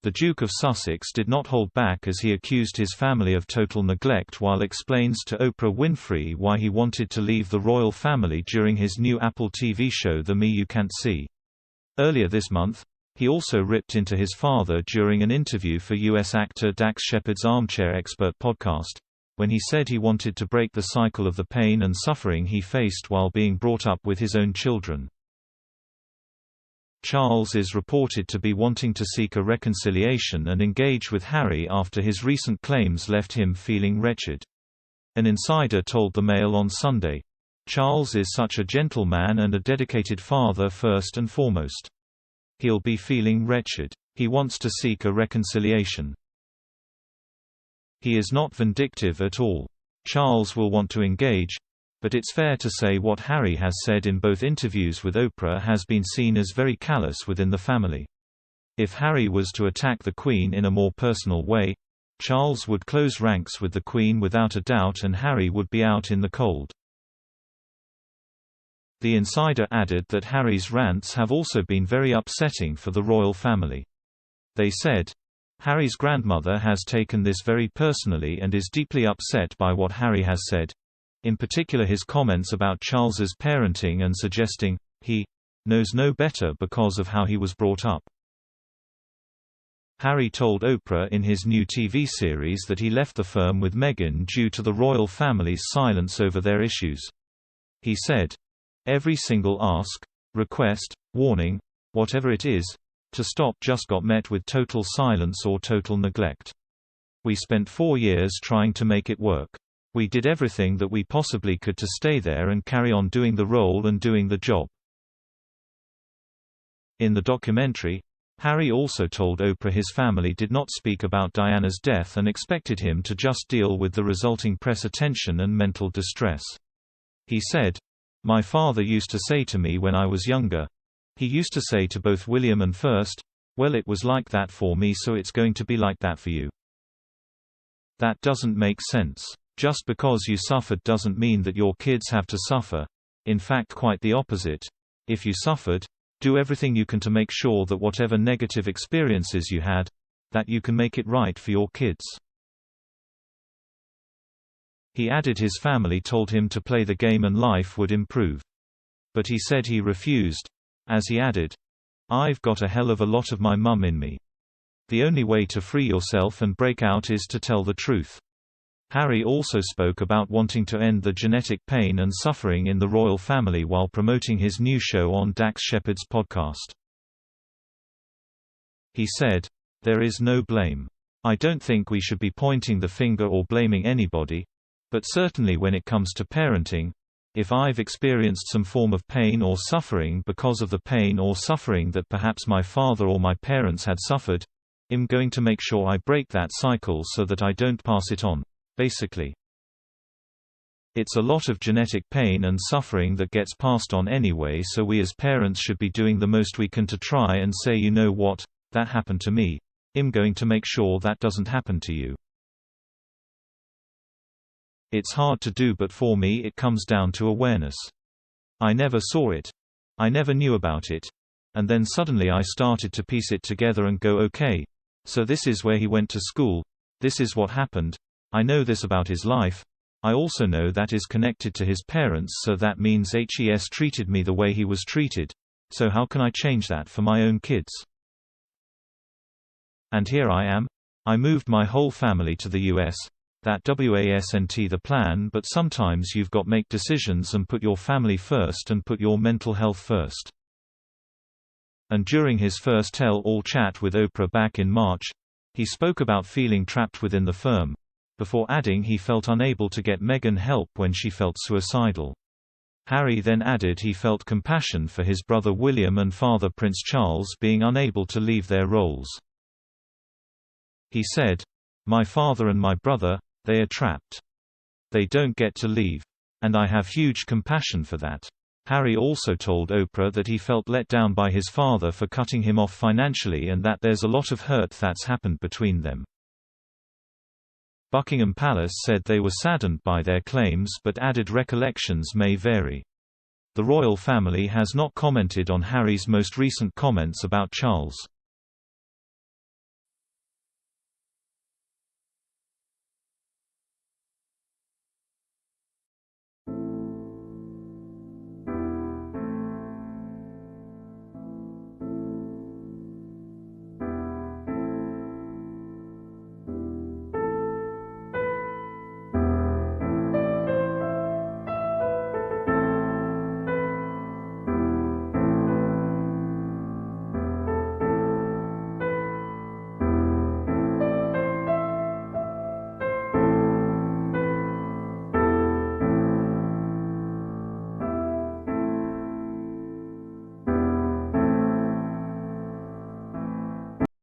The Duke of Sussex did not hold back as he accused his family of total neglect while explains to Oprah Winfrey why he wanted to leave the royal family during his new Apple TV show The Me You Can't See. Earlier this month, he also ripped into his father during an interview for U.S. actor Dax Shepard's Armchair Expert podcast, when he said he wanted to break the cycle of the pain and suffering he faced while being brought up with his own children. Charles is reported to be wanting to seek a reconciliation and engage with Harry after his recent claims left him feeling wretched. An insider told the Mail on Sunday, "Charles is such a gentle man and a dedicated father first and foremost. He'll be feeling wretched. He wants to seek a reconciliation. He is not vindictive at all. Charles will want to engage, but it's fair to say what Harry has said in both interviews with Oprah has been seen as very callous within the family. If Harry was to attack the Queen in a more personal way, Charles would close ranks with the Queen without a doubt and Harry would be out in the cold." The insider added that Harry's rants have also been very upsetting for the royal family. They said, "Harry's grandmother has taken this very personally and is deeply upset by what Harry has said. In particular his comments about Charles's parenting and suggesting he knows no better because of how he was brought up." Harry told Oprah in his new TV series that he left the firm with Meghan due to the royal family's silence over their issues. He said, "Every single ask, request, warning, whatever it is, to stop just got met with total silence or total neglect. We spent 4 years trying to make it work. We did everything that we possibly could to stay there and carry on doing the role and doing the job." In the documentary, Harry also told Oprah his family did not speak about Diana's death and expected him to just deal with the resulting press attention and mental distress. He said, "My father used to say to me when I was younger, he used to say to both William and First, well, it was like that for me, so it's going to be like that for you. That doesn't make sense. Just because you suffered doesn't mean that your kids have to suffer. In fact, quite the opposite. If you suffered, do everything you can to make sure that whatever negative experiences you had, that you can make it right for your kids." He added his family told him to play the game and life would improve. But he said he refused, as he added, "I've got a hell of a lot of my mum in me. The only way to free yourself and break out is to tell the truth." Harry also spoke about wanting to end the genetic pain and suffering in the royal family while promoting his new show on Dax Shepard's podcast. He said, "There is no blame. I don't think we should be pointing the finger or blaming anybody, but certainly when it comes to parenting, if I've experienced some form of pain or suffering because of the pain or suffering that perhaps my father or my parents had suffered, I'm going to make sure I break that cycle so that I don't pass it on. Basically, it's a lot of genetic pain and suffering that gets passed on anyway, so we as parents should be doing the most we can to try and say, you know what, that happened to me. I'm going to make sure that doesn't happen to you. It's hard to do, but for me it comes down to awareness. I never saw it. I never knew about it. And then suddenly I started to piece it together and go, okay, so this is where he went to school, this is what happened. I know this about his life. I also know that is connected to his parents, so that means HES treated me the way he was treated. So how can I change that for my own kids? And here I am. I moved my whole family to the US. That wasn't the plan, but sometimes you've got to make decisions and put your family first and put your mental health first." And during his first tell-all chat with Oprah back in March, he spoke about feeling trapped within the firm, before adding he felt unable to get Meghan help when she felt suicidal. Harry then added he felt compassion for his brother William and father Prince Charles being unable to leave their roles. He said, "My father and my brother, they are trapped. They don't get to leave. And I have huge compassion for that." Harry also told Oprah that he felt let down by his father for cutting him off financially and that there's a lot of hurt that's happened between them. Buckingham Palace said they were saddened by their claims but added recollections may vary. The royal family has not commented on Harry's most recent comments about Charles.